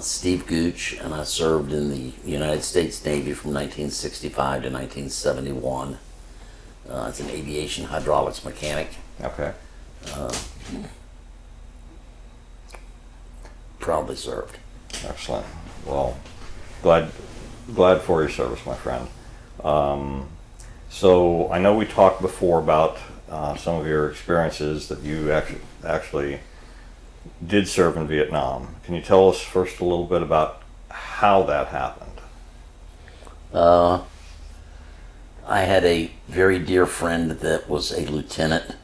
Steve Gooch, and I served in the United States Navy from 1965 to 1971 as an aviation hydraulics mechanic. Okay. Proudly served. Excellent. Well, glad for your service, my friend. So I know we talked before about some of your experiences that you actually did serve in Vietnam. Can you tell us first a little bit about how that happened? I had a very dear friend that was a lieutenant.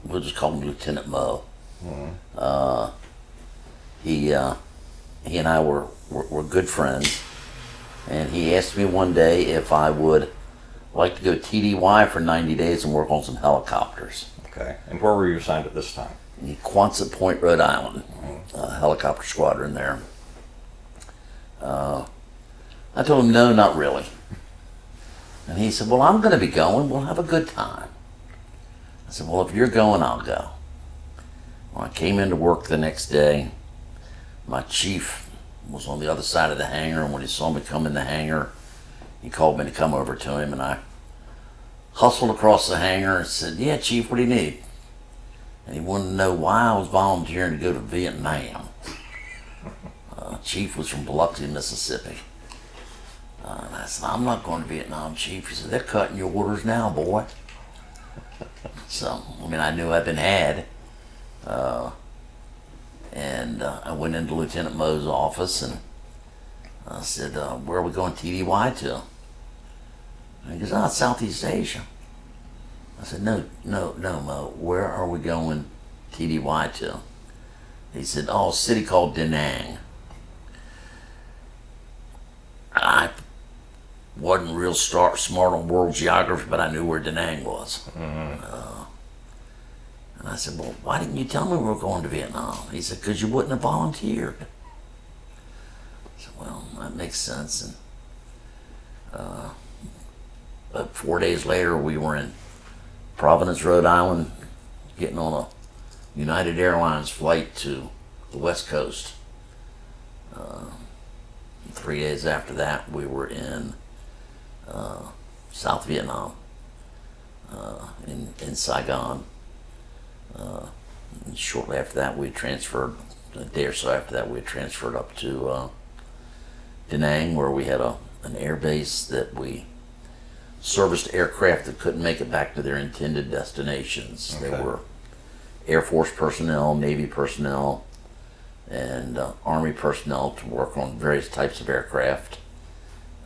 We'll just call him Lieutenant Mo. Mm-hmm. He and I were good friends, and he asked me one day if I would like to go TDY for 90 days and work on some helicopters. Okay. And where were you assigned at this time? In Quonset Point, Rhode Island, helicopter squadron there. I told him no, not really. And he said, well, I'm going to be going. We'll have a good time. I said, well, if you're going, I'll go. When I came into work the next day, my chief was on the other side of the hangar, and when he saw me come in the hangar, he called me to come over to him, and I hustled across the hangar and said, yeah, Chief, what do you need? And he wanted to know why I was volunteering to go to Vietnam. Chief was from Biloxi, Mississippi. And I said, I'm not going to Vietnam, Chief. He said, they're cutting your orders now, boy. So, I mean, I knew I'd been had. And I went into Lieutenant Mo's office and I said, where are we going TDY to? And he goes, Southeast Asia. I said, no, Mo, where are we going TDY to? He said, a city called Da Nang. I wasn't real smart on world geography, but I knew where Da Nang was. Mm-hmm. And I said, well, why didn't you tell me we were going to Vietnam? He said, because you wouldn't have volunteered. I said, well, that makes sense. And but 4 days later, we were in Providence, Rhode Island, getting on a United Airlines flight to the West Coast. 3 days after that, we were in South Vietnam, in Saigon. And shortly after that, we transferred, a day or so after that, we had transferred up to Da Nang, where we had an air base that we serviced aircraft that couldn't make it back to their intended destinations. Okay. They were Air Force personnel, Navy personnel, and Army personnel to work on various types of aircraft.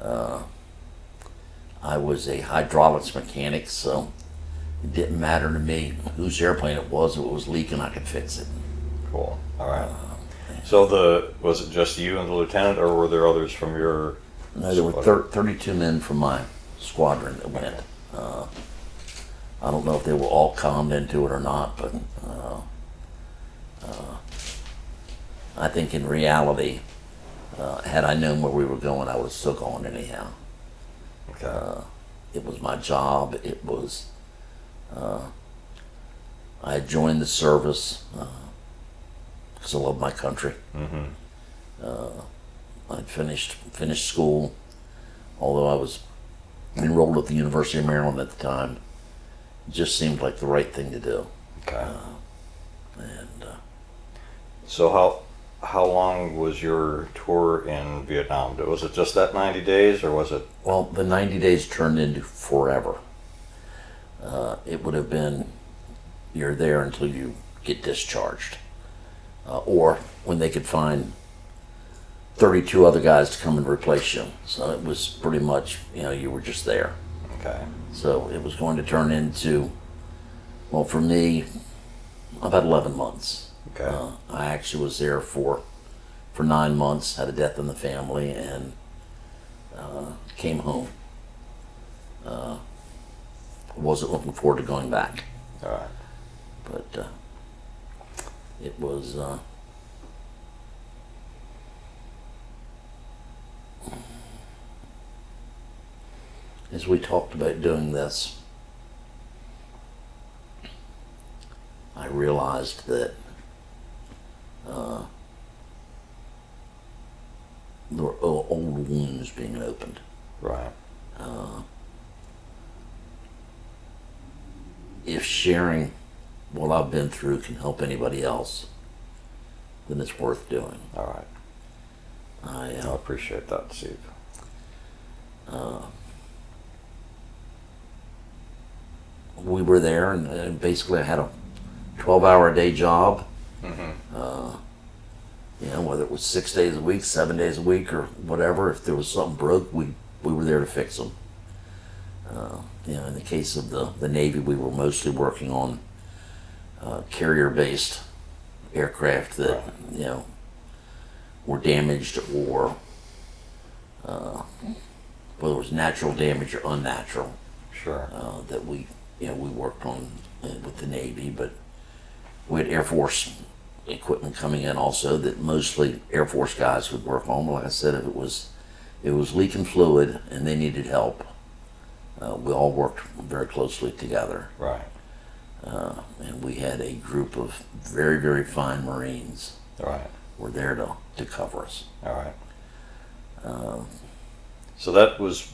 I was a hydraulics mechanic, so it didn't matter to me whose airplane it was. If it was leaking, I could fix it. Cool. All right. So was it just you and the lieutenant, or were there others from your? No, there were 32 men from my squadron that went. I don't know if they were all conned into it or not, but I think in reality, had I known where we were going, I would have still gone anyhow. Okay. It was my job. It was. I had joined the service because I love my country. Mm-hmm. I'd finished school, although I was enrolled at the University of Maryland at the time. It just seemed like the right thing to do. Okay. So how long was your tour in Vietnam? Was it just that 90 days, or was it? Well, the 90 days turned into forever. It would have been, you're there until you get discharged, or when they could find 32 other guys to come and replace you. So it was pretty much, you were just there. Okay. So it was going to turn into, well, for me, about 11 months. Okay. I actually was there for 9 months, had a death in the family, and came home. Wasn't looking forward to going back. All right. But it was as we talked about doing this, I realized realized that there were old wounds being opened. Right. If sharing what I've been through can help anybody else, then it's worth doing. All right. I appreciate that, Steve. We were there, and basically I had a 12-hour a day job. You know, whether it was 6 days a week, 7 days a week, or whatever. If there was something broke, we were there to fix them. You know, in the case of the Navy, we were mostly working on carrier-based aircraft that, you know, were damaged, or whether it was natural damage or unnatural. Sure. That we worked on with the Navy, but we had Air Force equipment coming in also that mostly Air Force guys would work on. Like I said, if it was leaking fluid and they needed help, we all worked very closely together. Right. And we had a group of very, very fine Marines. Right. Were there to cover us. All right. So that was,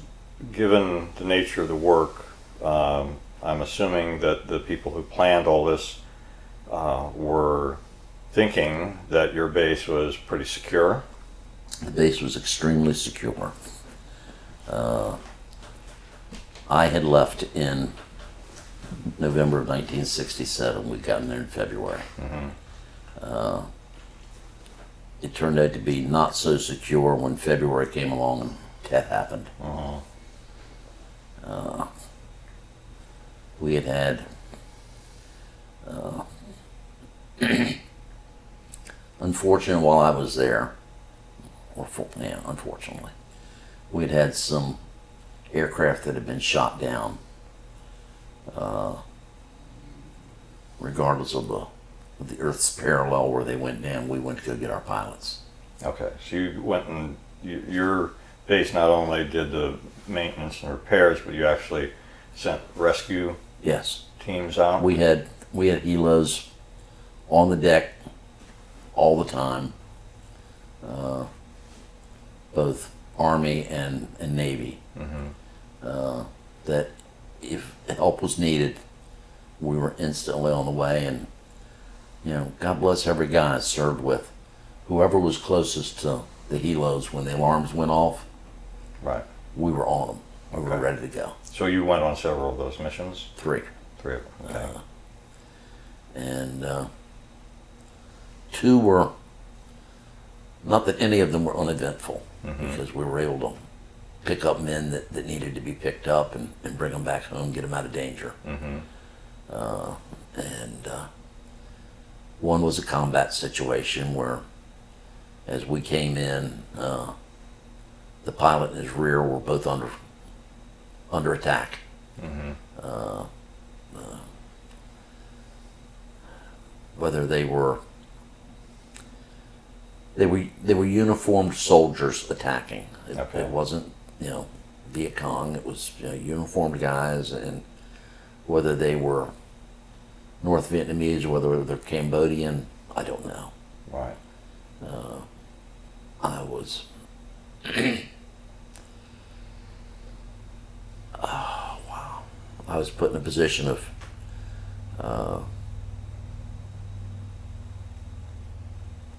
given the nature of the work, I'm assuming that the people who planned all this were thinking that your base was pretty secure. The base was extremely secure. I had left in November of 1967. We got in there in February. It turned out to be not so secure when February came along and Tet happened. We had unfortunately, while I was there, unfortunately, we'd had some aircraft that had been shot down, regardless of the Earth's parallel where they went down. We went to go get our pilots. Okay, so you went and your base not only did the maintenance and repairs, but you actually sent rescue teams out. We had helos on the deck all the time, both Army and Navy. That if help was needed, we were instantly on the way. And you know, God bless every guy I served with. Whoever was closest to the helos when the alarms went off, right, we were on them. We were ready to go. So you went on several of those missions? Three of them. Okay. And two were, not that any of them were uneventful, because we were able to pick up men that needed to be picked up and bring them back home, get them out of danger. And one was a combat situation where, as we came in, the pilot and his rear were both under attack. Whether they were uniformed soldiers attacking. It wasn't, you know, Viet Cong. It was, you know, uniformed guys, and whether they were North Vietnamese or whether they're Cambodian, I don't know. Right. I was oh wow! I was put in a position of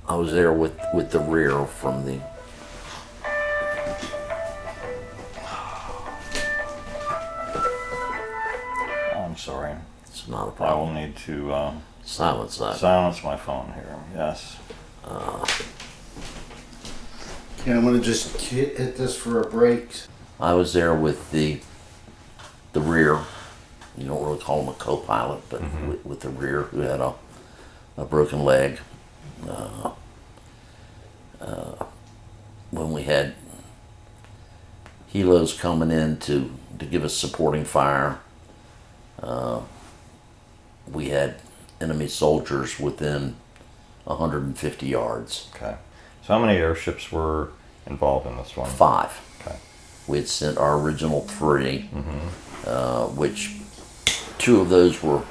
I was there with the rear from the I'm sorry. It's not a I will problem. need to Silence that. silence my phone here. Yes. Yeah, I'm gonna just hit this for a break. I was there with the rear. You don't really call him a co-pilot, but with the rear, who had a broken leg. When we had helos coming in to give us supporting fire, we had enemy soldiers within 150 yards. Okay. So how many airships were involved in this one? 5. Okay. We had sent our original 3, which 2 of those were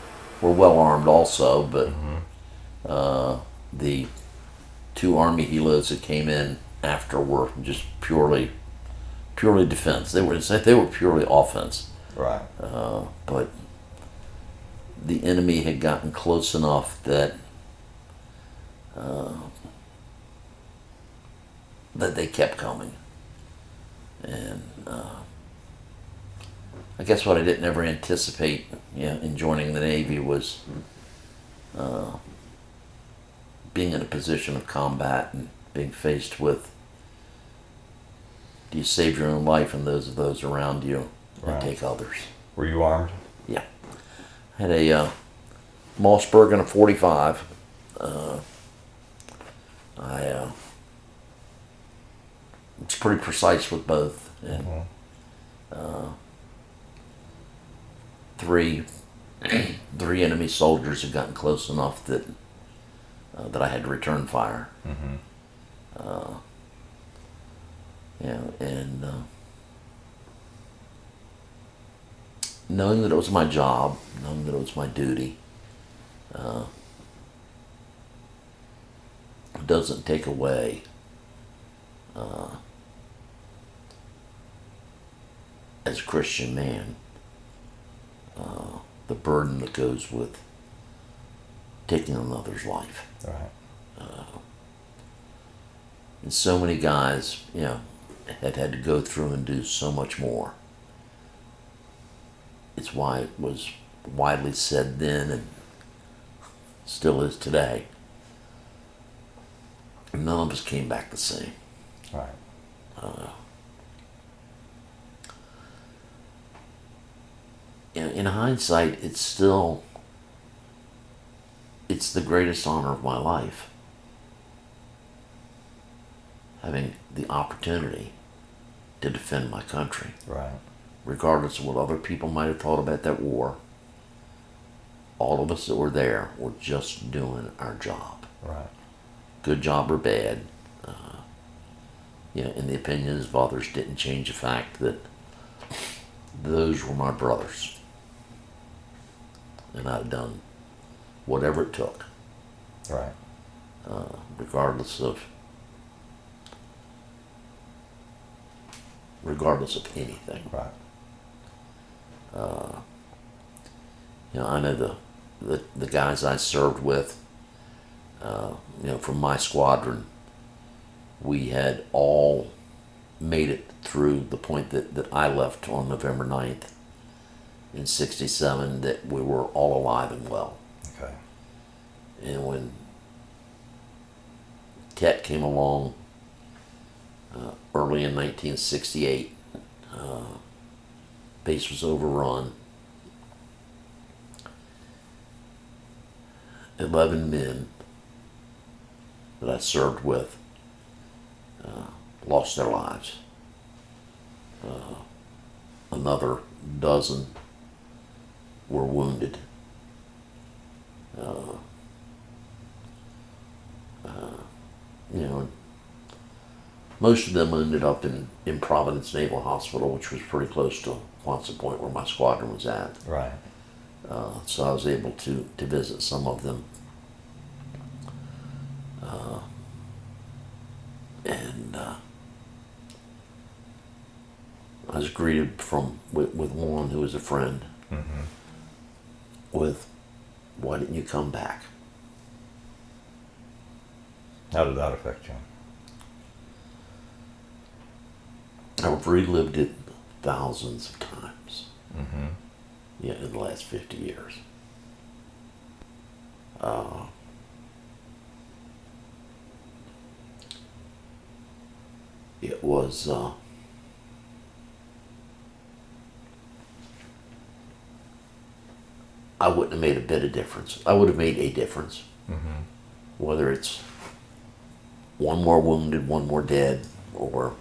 were well armed also, but the two Army helos that came in after were just purely defense. They were purely offense. Right. But the enemy had gotten close enough that that they kept coming, and I guess what I didn't ever anticipate, in joining the Navy was being in a position of combat and being faced with, do you save your own life and those of those around you, and Right. take others? Were you armed? Yeah. I had a Mossberg and a 45. I was pretty precise with both, and three enemy soldiers had gotten close enough that I had to return fire. And knowing that it was my job, knowing that it was my duty, doesn't take away as a Christian man the burden that goes with taking another's life. Right. And so many guys, had to go through and do so much more. It's why it was widely said then and still is today, none of us came back the same. Right. In hindsight, it's the greatest honor of my life, having the opportunity to defend my country. Right. Regardless of what other people might have thought about that war, all of us that were there were just doing our job. Right. Good job or bad. In the opinions of others, didn't change the fact that those were my brothers. And I've done whatever it took, Right. regardless of anything. Right. I know the guys I served with, from my squadron, we had all made it through the point that I left on November 9th in '67, that we were all alive and well. Okay. And when Tet came along early in 1968, base was overrun. 11 men that I served with lost their lives. Another dozen were wounded. Most of them ended up in Providence Naval Hospital, which was pretty close to Quonset Point where my squadron was at. Right. So I was able to visit some of them. And I was greeted with one who was a friend with, "Why didn't you come back?" How did that affect you? I've relived it thousands of times. Mm-hmm. In the last 50 years. It was I wouldn't have made a bit of difference. I would have made a difference. Mm-hmm. Whether it's one more wounded, one more dead, or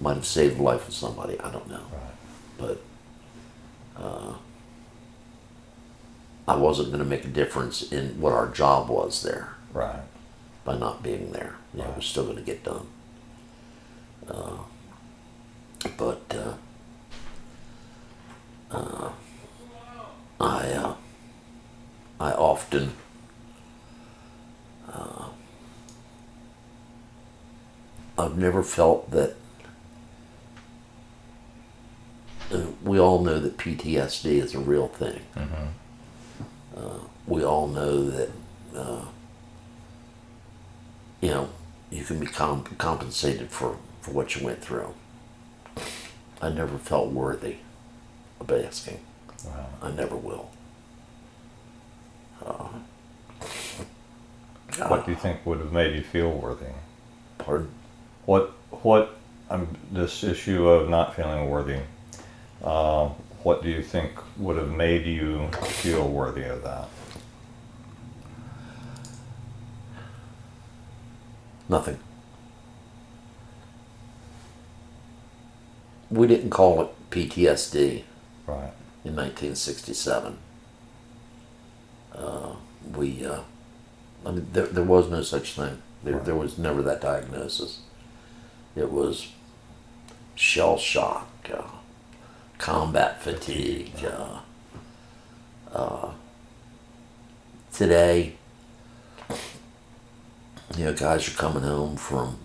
might have saved the life of somebody, I don't know. Right. But I wasn't going to make a difference in what our job was there Right. by not being there. It was still going to get done. I often I've never felt that. We all know that PTSD is a real thing. We all know that you know, you can be compensated for what you went through. I never felt worthy of asking. Wow. I never will. What do you think would have made you feel worthy? Pardon? What this issue of not feeling worthy, what do you think would have made you feel worthy of that? Nothing. We didn't call it PTSD Right. in 1967. I mean, there was no such thing. There was never that diagnosis. It was shell shock, combat fatigue. Today, you know, guys are coming home from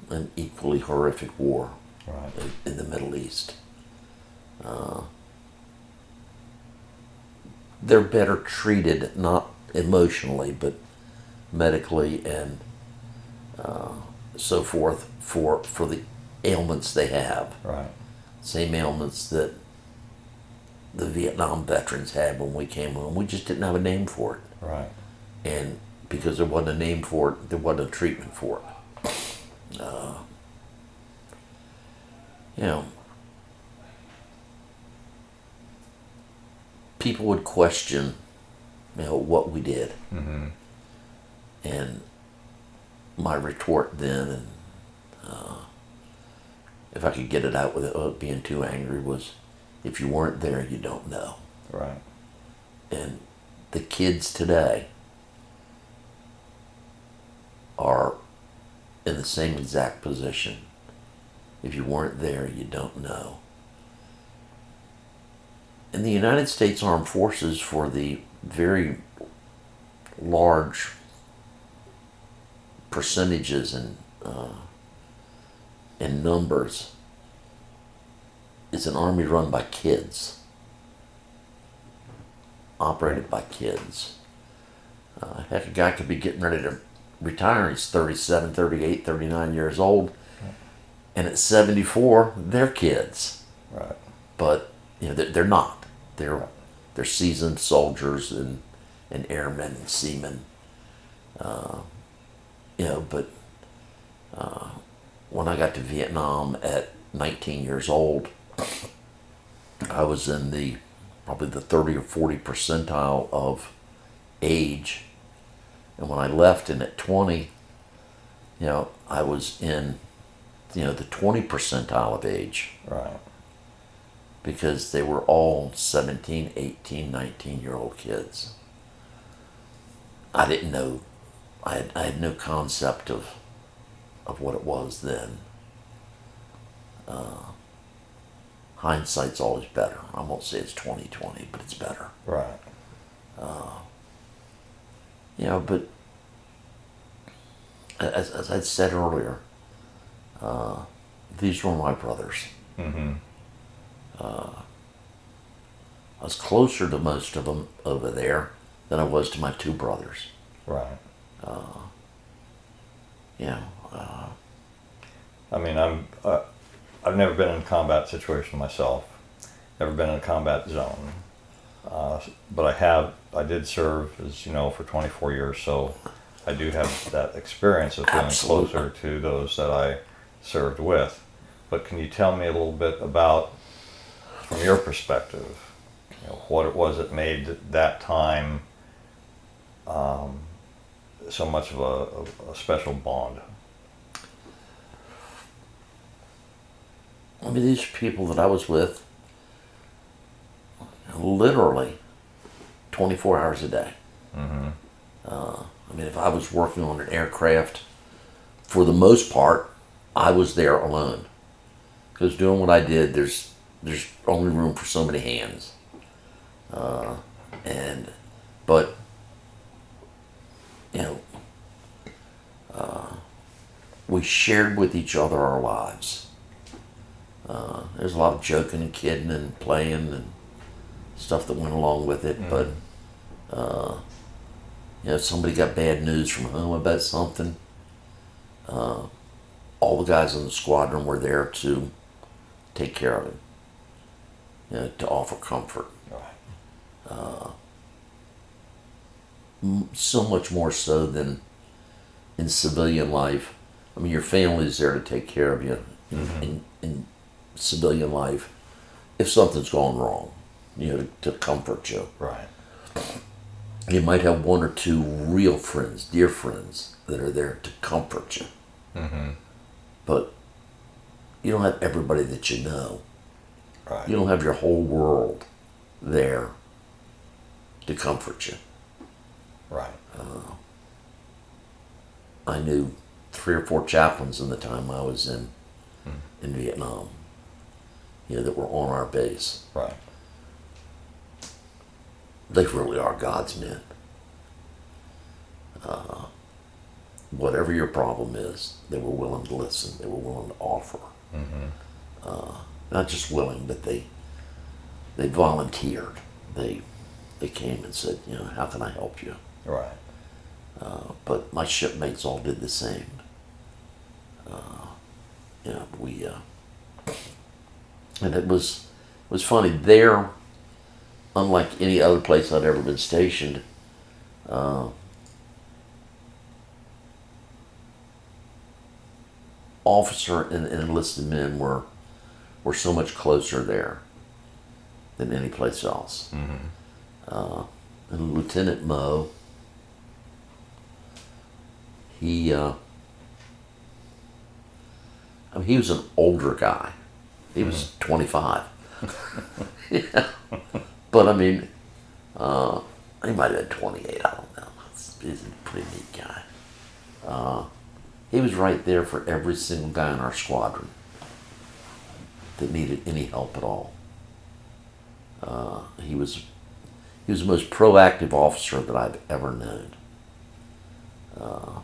an equally horrific war Right. in the Middle East. They're better treated, not emotionally, but medically and so forth for the ailments they have. Right. Same ailments that the Vietnam veterans had when we came home. We just didn't have a name for it. Right. And because there wasn't a name for it, there wasn't a treatment for it. You know, people would question, you know, what we did. Mm-hmm. And my retort then, and if I could get it out without being too angry, was, if you weren't there, you don't know. Right. And the kids today are in the same exact position. If you weren't there, you don't know. In the United States Armed Forces, for the very large percentages and numbers, it's an army run by kids, operated by kids. Heck, a guy could be getting ready to retire. He's 37, 38, 39 years old. And at 74, they're kids. Right. But, you know, they're not. They're seasoned soldiers and airmen and seamen. You know, but when I got to Vietnam at 19 years old, I was in probably the 30 or 40 percentile of age. And when I left, and at 20, you know, I was in, you know, the 20 percentile of age. Right. Because they were all 17, 18, 19-year-old kids. I didn't know, I had no concept of what it was then. Hindsight's always better. I won't say it's 20/20, but it's better. Right. You know, but as I said earlier, these were my brothers. Mm-hmm. I was closer to most of them over there than I was to my two brothers. Right. You know, I mean, I've never been in a combat situation myself. Never been in a combat zone. But I did serve, as you know, for 24 years, so I do have that experience of feeling Absolutely. closer to those that I served with. But can you tell me a little bit about, from your perspective, you know, what it was that made that time so much of a special bond? I mean, these people that I was with, literally 24 hours a day. Mm-hmm. I mean, if I was working on an aircraft, for the most part, I was there alone. Because doing what I did, there's only room for so many hands. But you know, we shared with each other our lives. There's a lot of joking and kidding and playing and stuff that went along with it, but if somebody got bad news from home about something, all the guys in the squadron were there to take care of it, to offer comfort. Right. So much more so than in civilian life. I mean, your family's there to take care of you in civilian life if something's gone wrong, to comfort you. Right. You might have one or two real friends, dear friends, that are there to comfort you. But you don't have everybody that you know. Right. You don't have your whole world there to comfort you. Right. I knew 3 or 4 chaplains in the time I was in Vietnam, that were on our base. Right. They really are God's men. Whatever your problem is, they were willing to listen. They were willing to offer. Not just willing, but they volunteered. They came and said, how can I help you? Right. But my shipmates all did the same. And it was funny there. Unlike any other place I'd ever been stationed, officer and enlisted men were so much closer there than any place else. And Lieutenant Mo, he was an older guy. He was 25. Yeah. But I mean, he might have been 28, I don't know. He's a pretty neat guy. He was right there for every single guy in our squadron that needed any help at all. He was the most proactive officer that I've ever known. I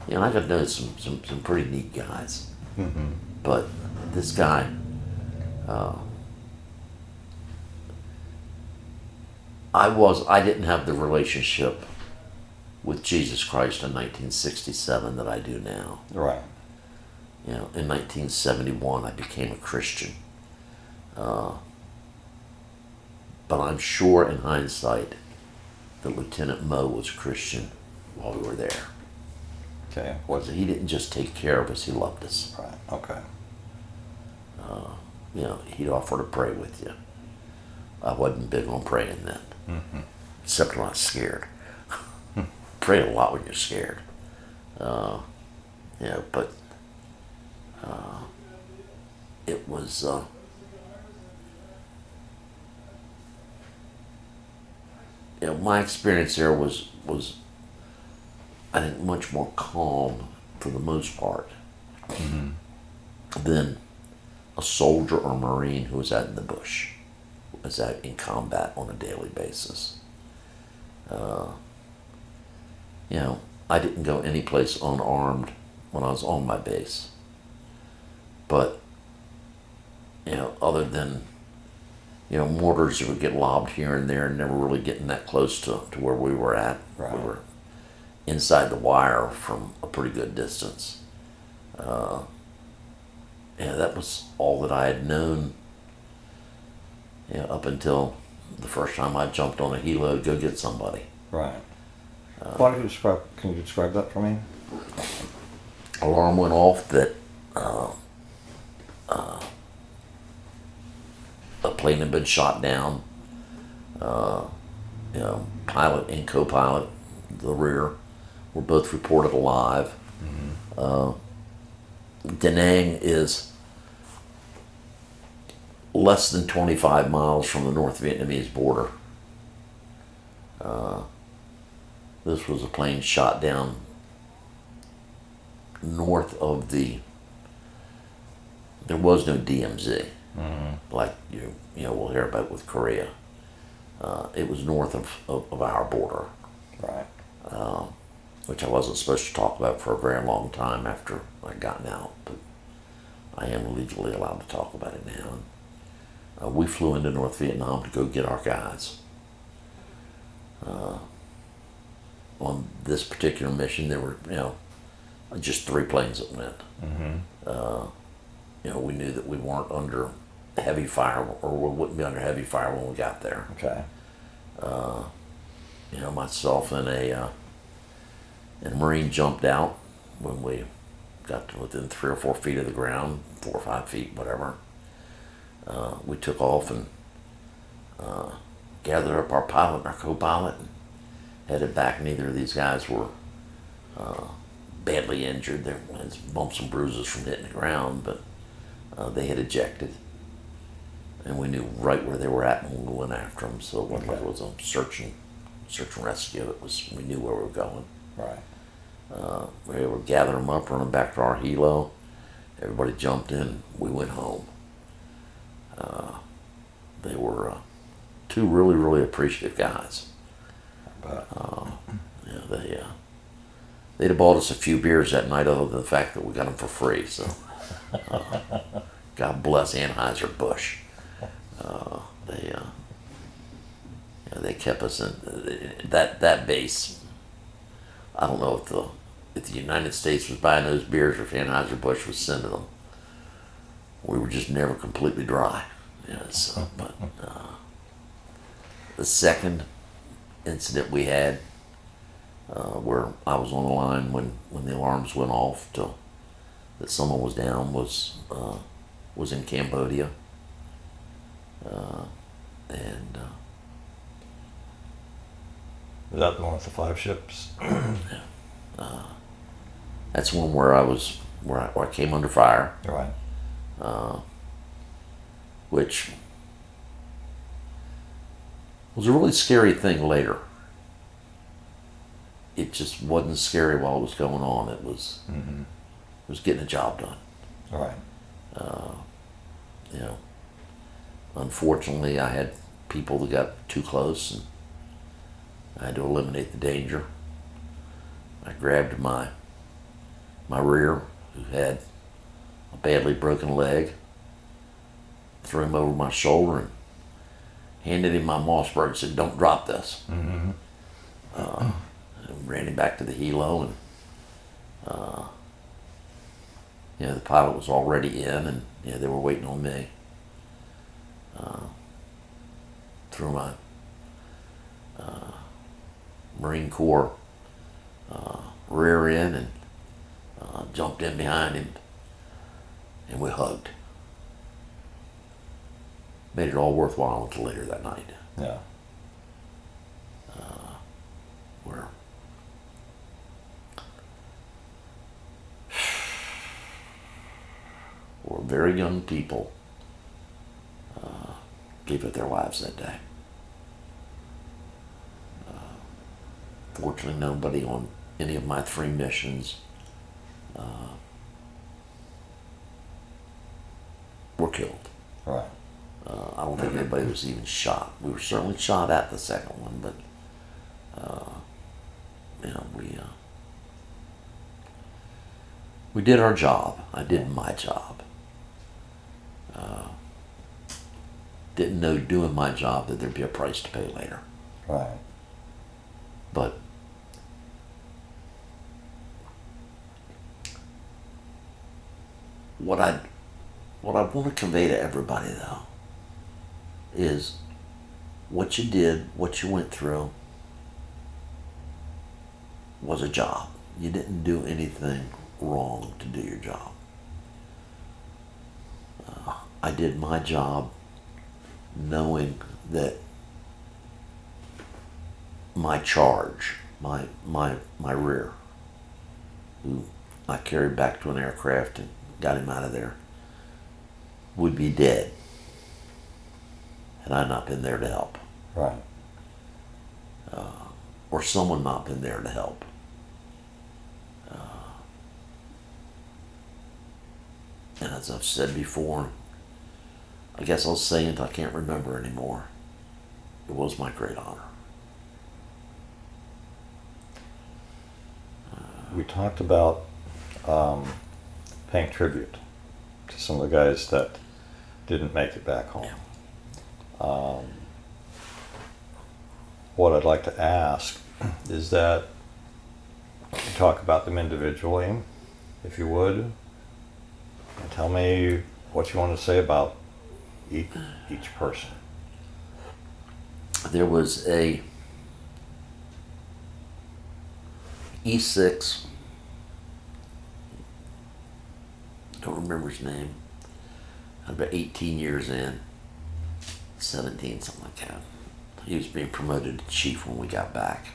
got to know some pretty neat guys. But this guy, I didn't have the relationship with Jesus Christ in 1967 that I do now. Right. In 1971 I became a Christian. But I'm sure in hindsight that Lieutenant Mo was a Christian while we were there. Okay. He didn't just take care of us, he loved us. Right. Okay. He'd offer to pray with you. I wasn't big on praying then. Except when I was scared. Pray a lot when you're scared. But it was my experience there was I think much more calm for the most part than a soldier or Marine who was out in the bush, was out in combat on a daily basis. I didn't go any place unarmed when I was on my base. But, other than, mortars that would get lobbed here and there and never really getting that close to where we were at. Right. We were inside the wire from a pretty good distance. That was all that I had known up until the first time I jumped on a helo to go get somebody. Right. Can you describe that for me? Alarm went off that a plane had been shot down. Pilot and co-pilot, the rear, were both reported alive. Da Nang is less than 25 miles from the North Vietnamese border. This was a plane shot down north of there was no DMZ, like we'll hear about with Korea. It was north of our border, Right. which I wasn't supposed to talk about for a very long time after I'd gotten out, but I am legally allowed to talk about it now. We flew into North Vietnam to go get our guys. On this particular mission, there were, just 3 planes that went. We knew that we weren't under heavy fire, or we wouldn't be under heavy fire when we got there. Okay. Myself and a Marine jumped out when we got to within 3 or 4 feet of the ground, 4 or 5 feet, whatever. We took off and gathered up our pilot and our co-pilot and headed back. Neither of these guys were badly injured. There was bumps and bruises from hitting the ground, but they had ejected. And we knew right where they were at when we went after them. So it wasn't like it was a search and rescue. We knew where we were going. Right. We were able to gather them up, run them back to our helo. Everybody jumped in. We went home. They were 2 really, really appreciative guys. But They'd have bought us a few beers that night, other than the fact that we got them for free. So, God bless Anheuser-Busch. They kept us in that base. I don't know if the United States was buying those beers or if Anheuser-Busch was sending them. We were just never completely dry. But the second incident we had, where I was on the line when the alarms went off that someone was down, was in Cambodia, and is that the one with the 5 ships? that's one where I came under fire, Right. which was a really scary thing later. It just wasn't scary while it was going on. It was getting a job done. Right. Unfortunately, I had people that got too close, and I had to eliminate the danger. I grabbed my rear, who had a badly broken leg, threw him over my shoulder, and handed him my Mossberg and said, "Don't drop this." And ran him back to the helo, and the pilot was already in, and they were waiting on me. Threw my Marine Corps rear in and jumped in behind him, and we hugged. Made it all worthwhile until later that night. Yeah. Where very young people gave up their lives that day. Fortunately, nobody on any of my 3 missions were killed. Right. I don't think anybody was even shot. We were certainly shot at the second one, but we did our job. I did my job. Didn't know doing my job that there'd be a price to pay later. Right. But what I want to convey to everybody, though, is what you did, what you went through, was a job. You didn't do anything wrong to do your job. I did my job knowing that my charge, my rear, who I carried back to an aircraft and got him out of there, would be dead had I not been there to help. Right. Or someone not been there to help. And as I've said before, I guess I'll say it, I can't remember anymore. it was my great honor. We talked about paying tribute to some of the guys that didn't make it back home. What I'd like to ask is that you talk about them individually, if you would, and tell me what you want to say about each person. There was a E6, don't remember his name, about 18 years in, 17, something like that. He was being promoted to chief when we got back.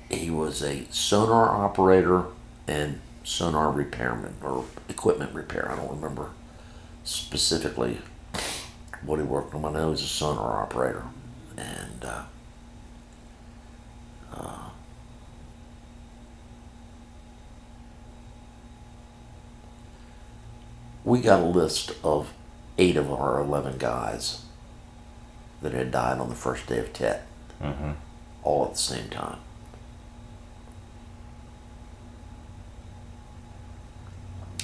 He was a sonar operator and sonar repairman, or equipment repair. I don't remember specifically what he worked on. I know he was a sonar operator. And we got a list of 8 of our 11 guys that had died on the first day of Tet, all at the same time.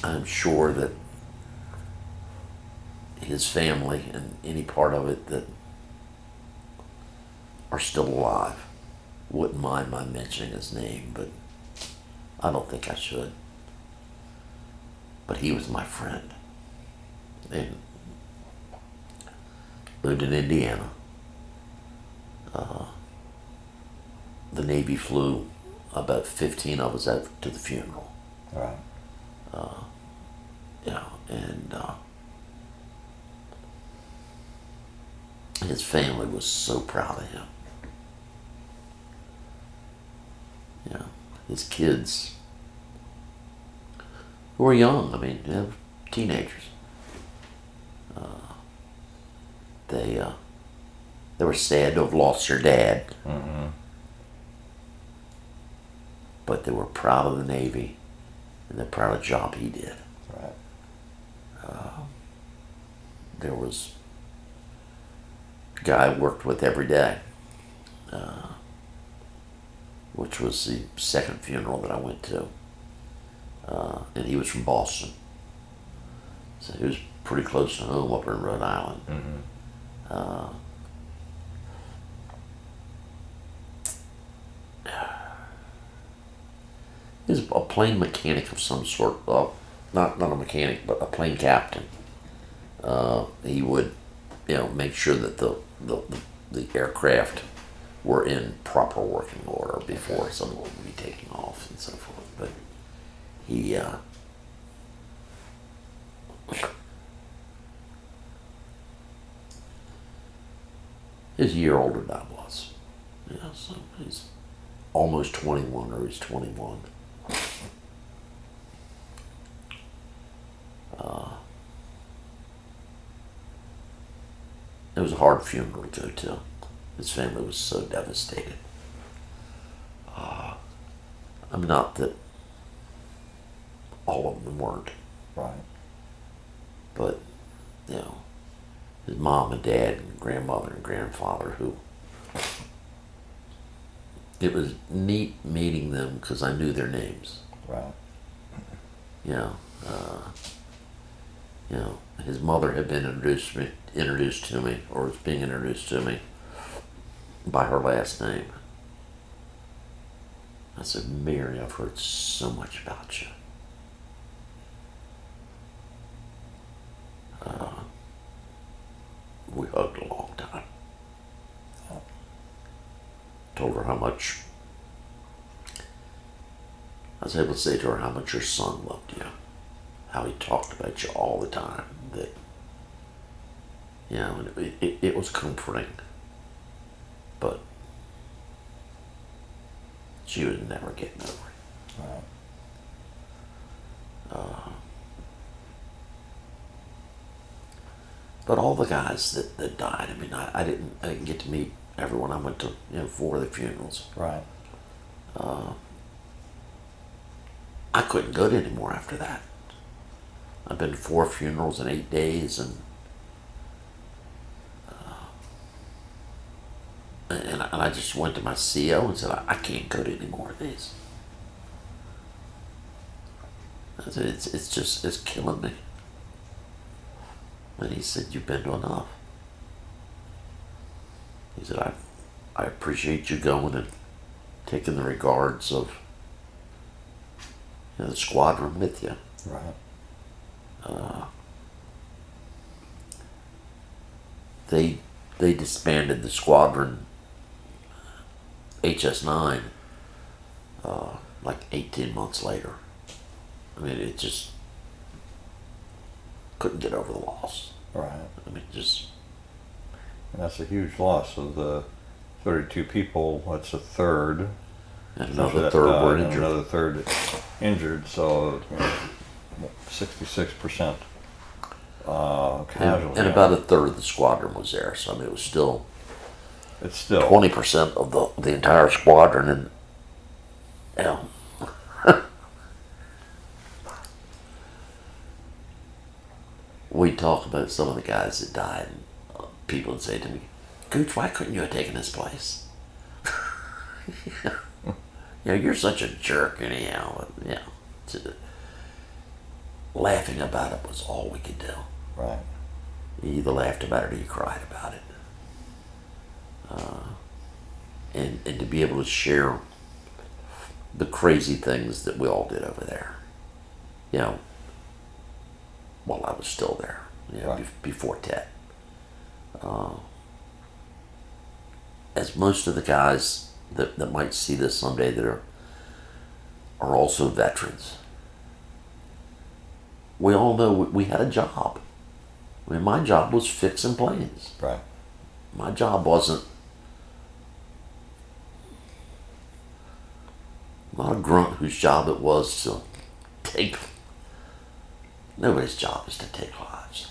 I'm sure that his family and any part of it that are still alive wouldn't mind my mentioning his name, but I don't think I should. But he was my friend and lived in Indiana. The Navy flew about 15 of us out to the funeral. Right. And his family was so proud of him. His kids, who were young, I mean, teenagers. They were sad to have lost their dad, but they were proud of the Navy, and they're proud of the job he did. Right. There was a guy I worked with every day, which was the second funeral that I went to, and he was from Boston, so he was pretty close to home up in Rhode Island. He was a plane mechanic of some sort. Well, not a mechanic, but a plane captain. He would, make sure that the aircraft were in proper working order before someone would be taking off and so forth. But he is a year older than I was. So he's almost 21, or he's 21. It was a hard funeral to go to. His family was so devastated. Not that all of them weren't. Right. But, his mom and dad and grandmother and grandfather, who, it was neat meeting them because I knew their names. Right. His mother had been introduced to me, or was being introduced to me by her last name. I said, "Mary, I've heard so much about you." We hugged a long time. Told her how much, I was able to say to her how much your son loved you, how he talked about you all the time. That, and it was comforting, but she was never getting over it. Right. But all the guys that died, I mean, I didn't get to meet everyone. I went to 4 of the funerals. Right. I couldn't go to any more after that. I've been to 4 funerals in 8 days, and I just went to my CO and said, I can't go to any more of these. I said, it's killing me. And he said, you've been to enough. He said, I appreciate you going and taking the regards of the squadron with you. Right. They disbanded the squadron HS9 like 18 months later. I mean, it just couldn't get over the loss. Right. I mean, just And that's a huge loss of the 32 people. That's a third. and another third were and injured. Another third injured. So 66% casualty. And about a third of the squadron was there. So I mean, it was still It's still 20% of the entire squadron, and we talk about some of the guys that died, and people would say to me, Gooch, why couldn't you have taken this place? You're such a jerk anyhow. Laughing about it was all we could do. right. You either laughed about it or you cried about it. And to be able to share the crazy things that we all did over there, while I was still there, Right. before Ted. As most of the guys that might see this someday that are also veterans, we all know we had a job. I mean, my job was fixing planes. Right. My job wasn't not a grunt whose job it was to take. Nobody's job is to take lives.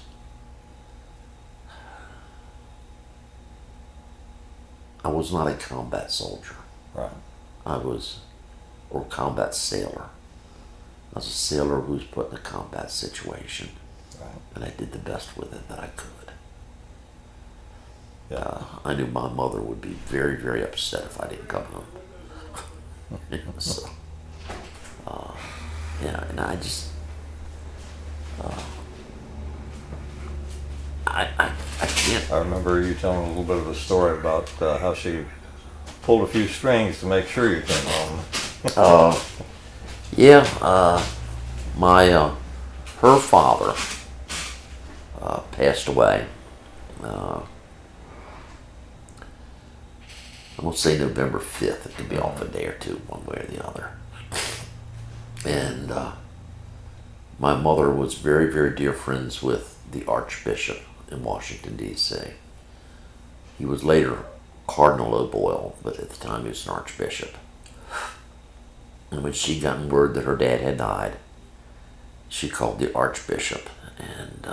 I was not a combat soldier. Right. Or combat sailor. I was a sailor who was put in a combat situation, Right. and I did the best with it that I could. Yeah. I knew my mother would be very, very upset if I didn't come home. So, and I just, I can't. I remember you telling a little bit of a story about how she pulled a few strings to make sure you came home. Her father passed away. I won't say November 5th. It could be off a day or two, one way or the other. And my mother was very, very dear friends with the Archbishop in Washington, D.C. He was later Cardinal O'Boyle, but at the time he was an Archbishop. And when she got word that her dad had died, she called the Archbishop, and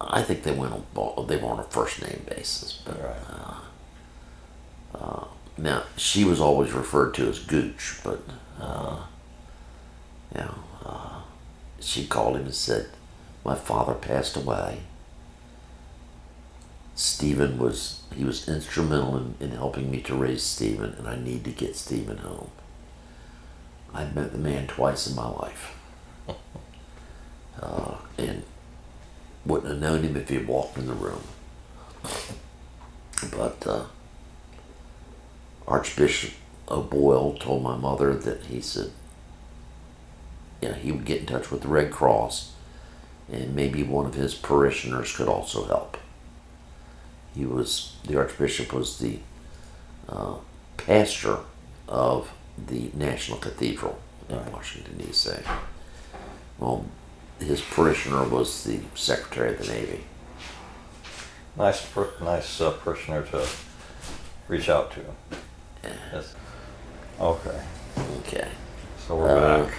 I think they were on a first name basis. But Right. now she was always referred to as Gooch, but she called him and said, "My father passed away. Stephen was instrumental in helping me to raise Stephen, and I need to get Stephen home. I'd met the man twice in my life, and wouldn't have known him if he had walked in the room. But Archbishop O'Boyle told my mother that he said, he would get in touch with the Red Cross, and maybe one of his parishioners could also help. The Archbishop was the pastor of the National Cathedral in Right. Washington, D.C. Well, his parishioner was the Secretary of the Navy. Nice parishioner to reach out to. Yeah. Yes. Okay. Okay. So we're back.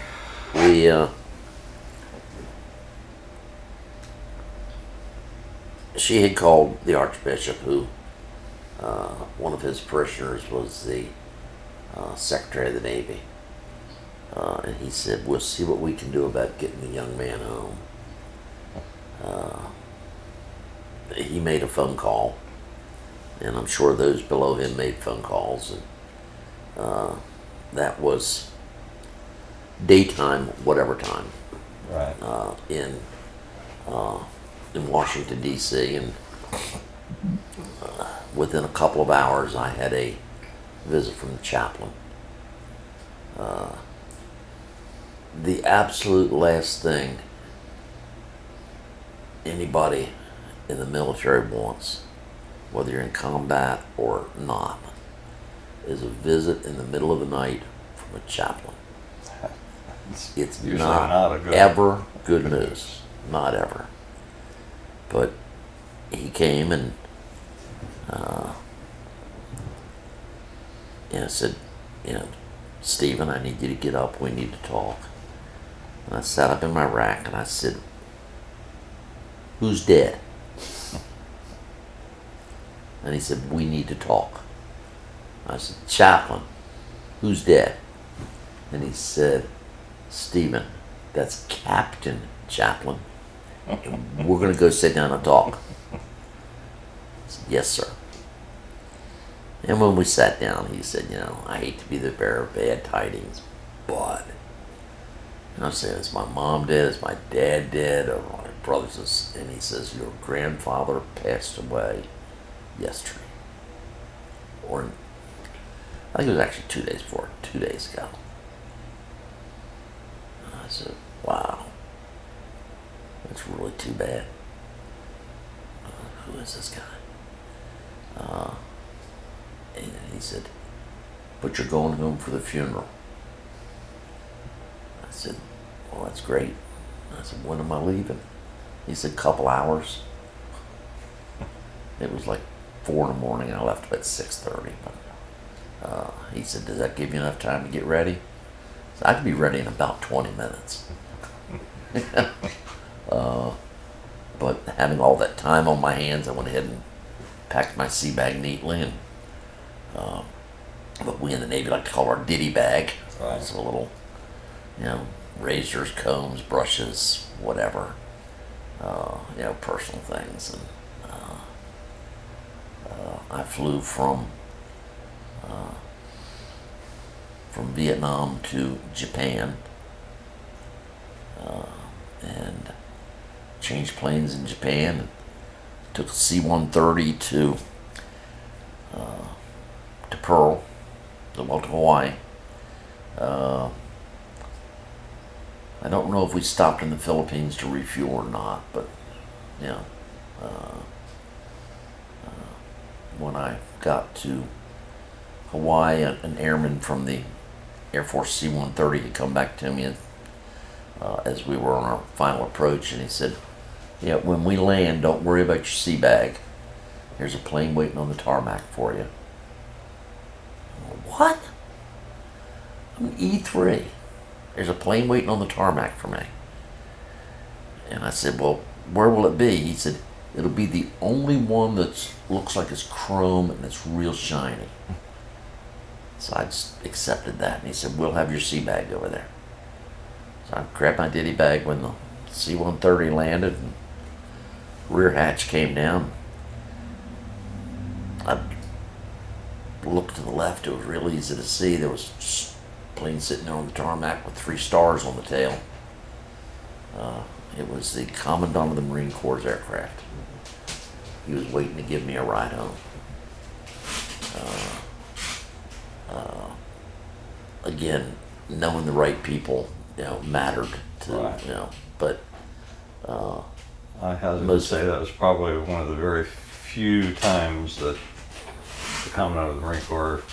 She had called the Archbishop, who one of his parishioners was the Secretary of the Navy, And he said, we'll see what we can do about getting the young man home. He made a phone call, and I'm sure those below him made phone calls, and that was daytime, whatever time, Right. In Washington D.C. And within a couple of hours, I had a visit from the chaplain. The absolute last thing anybody in the military wants, whether you're in combat or not, is a visit in the middle of the night from a chaplain. It's Usually not, not a good- ever good news. Not ever. But he came and said, Stephen, I need you to get up. We need to talk. And I sat up in my rack and I said, who's dead? And he said, we need to talk. I said, chaplain, who's dead? And he said, Stephen, that's Captain Chaplain. And we're going to go sit down and talk. I said, yes, sir. And when we sat down, he said, I hate to be the bearer of bad tidings, but, and I'm saying, is my mom dead? Is my dad dead? Or my brothers? And he says, your grandfather passed away yesterday. Or, I think it was actually 2 days before, 2 days ago. And I said, wow, that's really too bad. Who is this guy? And he said, but you're going home for the funeral. I said, well, that's great. I said, when am I leaving? He said, couple hours. It was like 4 in the morning. I left about 6:30. But he said, does that give you enough time to get ready? I said, I could be ready in about 20 minutes. But having all that time on my hands, I went ahead and packed my sea bag neatly, and what we in the Navy like to call our ditty bag. Right. It's a little, razors, combs, brushes, whatever, personal things. And I flew from Vietnam to Japan, and changed planes in Japan. And took a C-130 to Pearl, to Hawaii. I don't know if we stopped in the Philippines to refuel or not, but when I got to Hawaii, an airman from the Air Force C-130 had come back to me as we were on our final approach, and he said, when we land, don't worry about your sea bag. There's a plane waiting on the tarmac for you. What? I'm an E3. There's a plane waiting on the tarmac for me. And I said, well, where will it be? He said, it'll be the only one that looks like it's chrome and it's real shiny. So I just accepted that. And he said, we'll have your sea bag over there. So I grabbed my ditty bag when the C-130 landed, and rear hatch came down. I looked to the left. It was real easy to see. There was a plane sitting there on the tarmac with 3 stars on the tail. It was the Commandant of the Marine Corps aircraft. He was waiting to give me a ride home. Again, knowing the right people, mattered to, Right. but I hazard to say that was probably one of the very few times that the Commandant of the Marine Corps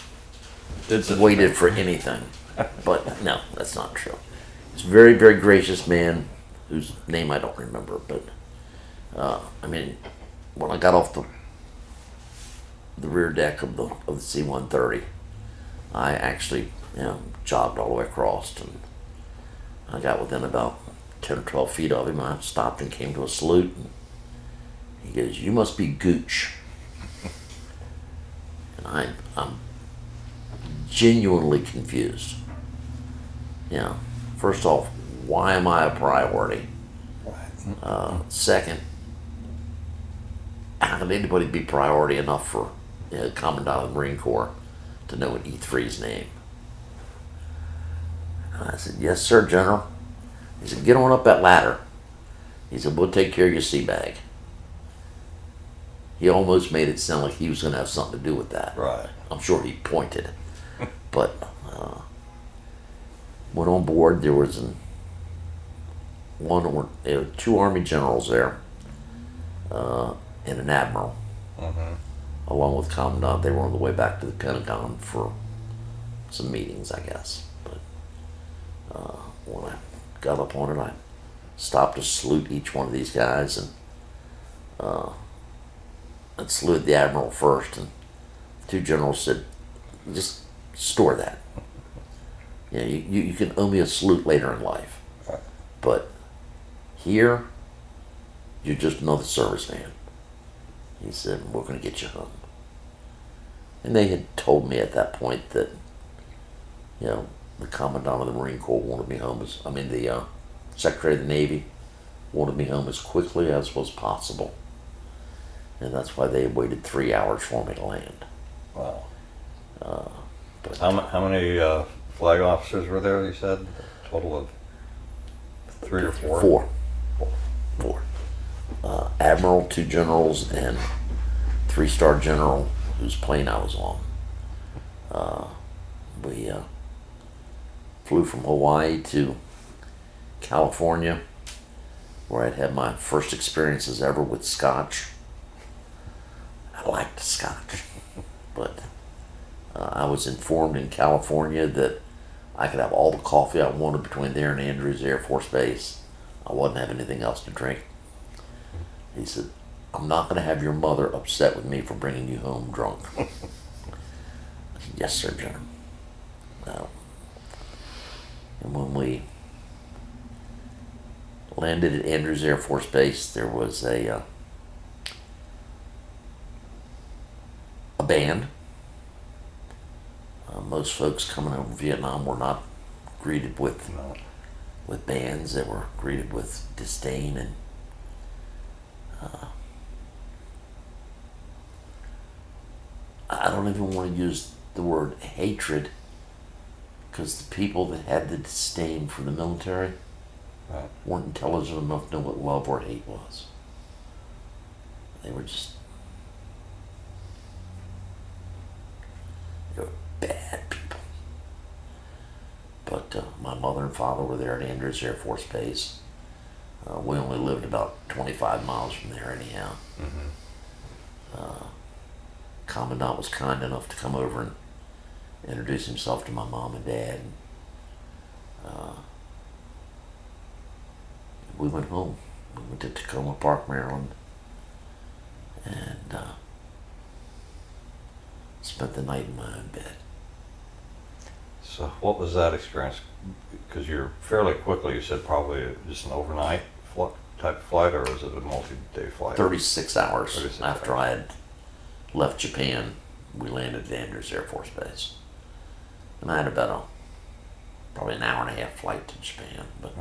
did such a waited thing. for anything. But no, that's not true. He's a very, very gracious man whose name I don't remember. But when I got off the rear deck of the C-130, I actually jogged all the way across, and I got within about 10 or 12 feet of him. I stopped and came to a salute, and he goes, "You must be Gooch." And I'm genuinely confused. You know, first off, why am I a priority? Second, how can anybody be priority enough for Commandant of the Marine Corps to know an E3's name? And I said, yes, sir, General. He said, get on up that ladder. He said, we'll take care of your sea bag. He almost made it sound like he was going to have something to do with that. Right. I'm sure he pointed. But went on board. There was two Army generals there and an admiral, along with Commandant. They were on the way back to the Pentagon for some meetings, I guess. But when I got up on it, I stopped to salute each one of these guys, and I'd salute the admiral first, and the two generals said, just store that. You know, you can owe me a salute later in life. Right. But here, you're just another serviceman. He said, we're going to get you home. And they had told me at that point that, you know, the Commandant of the Marine Corps wanted me home the Secretary of the Navy wanted me home as quickly as was possible. And that's why they waited 3 hours for me to land. Wow. But How many flag officers were there, you said? A total of 3 or 4? Four. Admiral, 2 generals, and 3-star general whose plane I was on. We flew from Hawaii to California, where I'd had my first experiences ever with scotch. I liked scotch, but I was informed in California that I could have all the coffee I wanted between there and Andrews Air Force Base. I wouldn't have anything else to drink. He said, I'm not going to have your mother upset with me for bringing you home drunk. I said, yes, sir, General. No. And when we landed at Andrews Air Force Base, there was a band. Most folks coming over from Vietnam were not greeted with bands. They were greeted with disdain and I don't even want to use the word hatred, because the people that had the disdain for the military weren't intelligent enough to know what love or hate was. They were bad people. But my mother and father were there at Andrews Air Force Base. We only lived about 25 miles from there anyhow. Commandant was kind enough to come over and introduce himself to my mom and dad. We went home. We went to Tacoma Park, Maryland, and spent the night in my own bed. So what was that experience? Because you're fairly quickly, you said probably just an overnight type of flight, or was it a multi-day flight? 36 hours 36 after hours. I had left Japan, we landed at Andrews Air Force Base. And I had about probably an hour and a half flight to Japan, but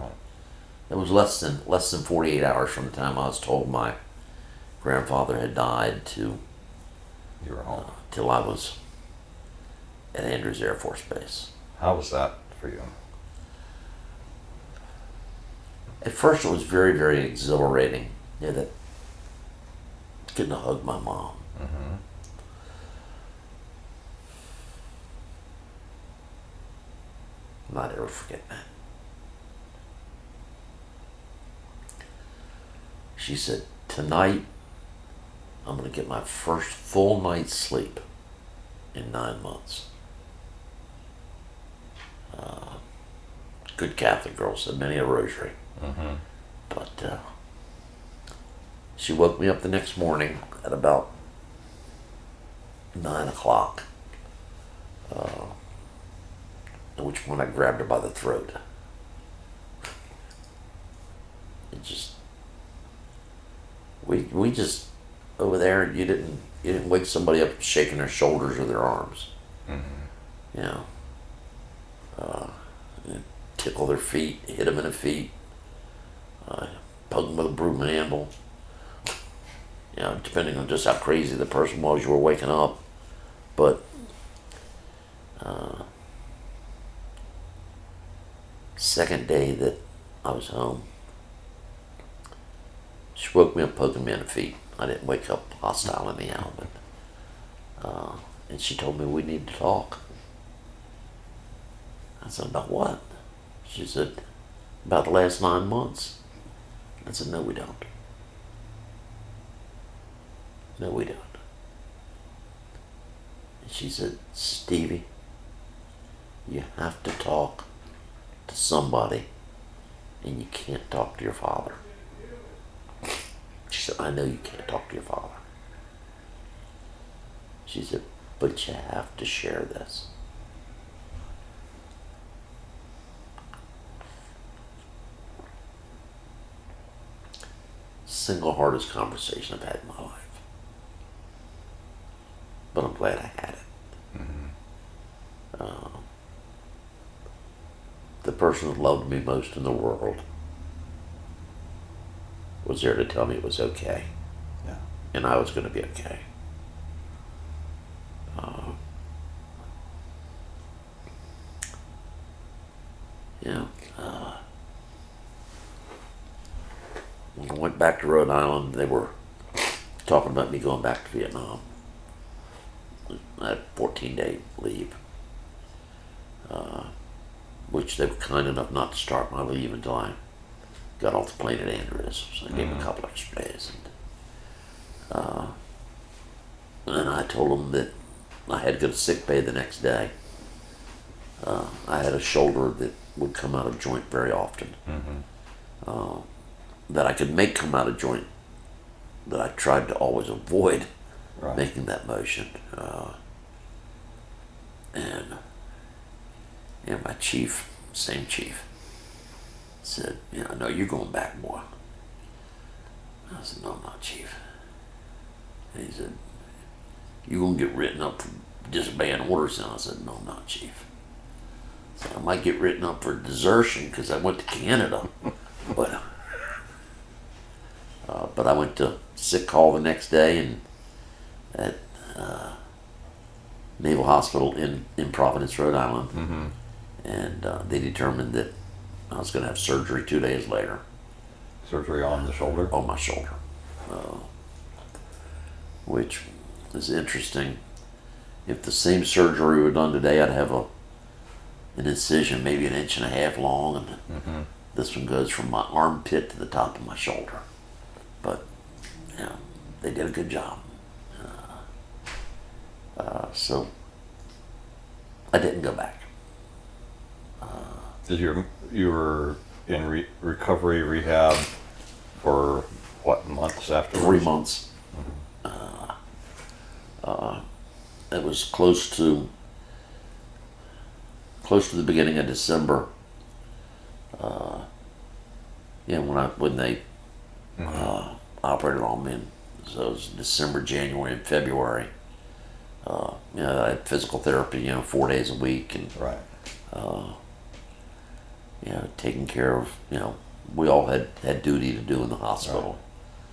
it was less than 48 hours from the time I was told my grandfather had died to You were home. till I was at Andrews Air Force Base. How was that for you? At first, it was very, very exhilarating. Yeah, that getting to hug my mom. I'm not ever forgetting that. She said, tonight, I'm going to get my first full night's sleep in 9 months. Good Catholic girl, said many a rosary. But she woke me up the next morning at about 9 o'clock. At which point I grabbed her by the throat. It just, we just over there. You didn't wake somebody up shaking their shoulders or their arms. You know, tickle their feet, hit them in the feet, poke them with a broom handle. You know, depending on just how crazy the person was, you were waking up. But second day that I was home, she woke me up poking me in the feet. I didn't wake up hostile anyhow, but and she told me we need to talk. I said, about what? She said, about the last 9 months. I said, no, we don't. No, we don't. And she said, Stevie, you have to talk to somebody, and you can't talk to your father. She said, I know you can't talk to your father. She said, but you have to share this. Single hardest conversation I've had in my life. But I'm glad I had it. The person that loved me most in the world was there to tell me it was okay. Yeah. And I was going to be okay. When I went back to Rhode Island, they were talking about me going back to Vietnam. I had a 14-day leave, which they were kind enough not to start my leave until I got off the plane at Andrews. So I gave them a couple extra days. And then I told them that I had to go to sick bay the next day. I had a shoulder that would come out of joint very often. That I could make come out of joint, that I tried to always avoid making that motion. And my chief, same chief, said, no, you're going back, boy. I said, no, I'm not, chief. And he said, you gonna get written up for disobeying orders? And I said, no, I'm not, chief. I said, I might get written up for desertion because I went to Canada, but I went to sick call the next day and at Naval Hospital in Providence, Rhode Island, and they determined that I was going to have surgery 2 days later. Surgery on the shoulder? On my shoulder, which is interesting. If the same surgery were done today, I'd have an incision maybe 1.5 inches long, and this one goes from my armpit to the top of my shoulder. But they did a good job. So I didn't go back. You were in recovery rehab for what, months afterwards? 3 months. It was close to the beginning of December. When they operated on me. So it was December, January, and February. I had physical therapy, 4 days a week, and taking care of, we all had duty to do in the hospital.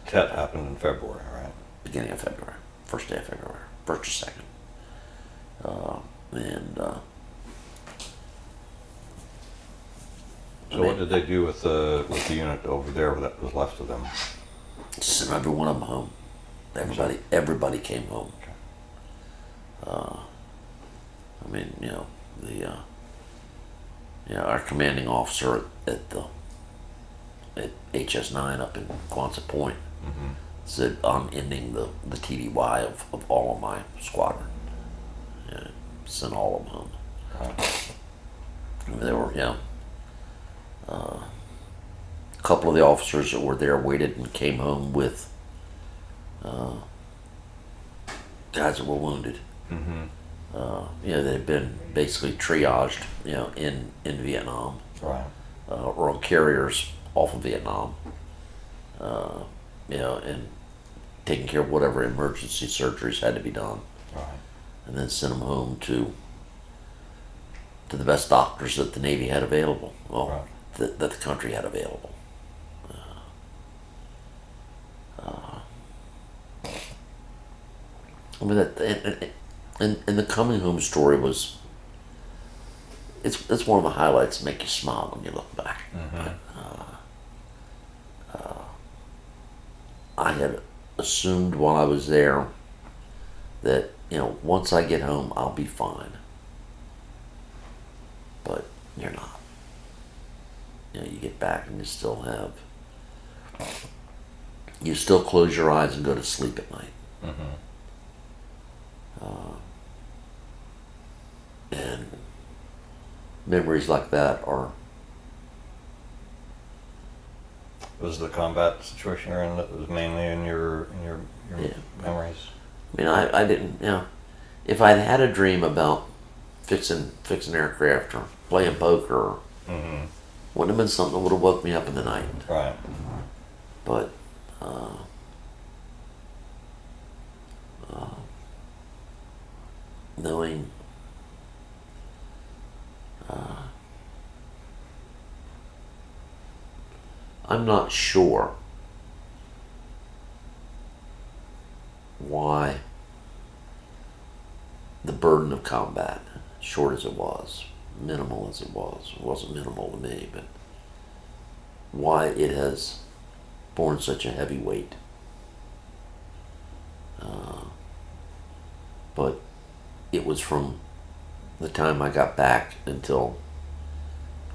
Right. TET happened in February, right? Beginning of February, first day of February, first or second. So what did they do with the unit over there that was left of them? Sent every one of them home. Everybody came home. Our commanding officer at HS9 up in Quonset Point said, I'm ending the TDY of all of my squadron. Yeah, sent all of them home. They were, a couple of the officers that were there waited and came home with guys that were wounded. They had been basically triaged, in Vietnam, or on carriers off of Vietnam, and taking care of whatever emergency surgeries had to be done, and then sent them home to to the best doctors that the Navy had available. Well, Right. that the country had available. I mean, and the coming home story was, it's one of the highlights that make you smile when you look back. I had assumed while I was there that, once I get home, I'll be fine. But you're not. You get back and you still close your eyes and go to sleep at night. And memories like that are. Was the combat situation you're in that was mainly in your Yeah. memories? I mean, I didn't, if I'd had a dream about fixing aircraft or playing poker, wouldn't have been something that would have woke me up in the night. Right. But knowing I'm not sure why the burden of combat, short as it was, minimal as it wasn't minimal to me, but why it has borne such a heavy weight. But it was from the time I got back until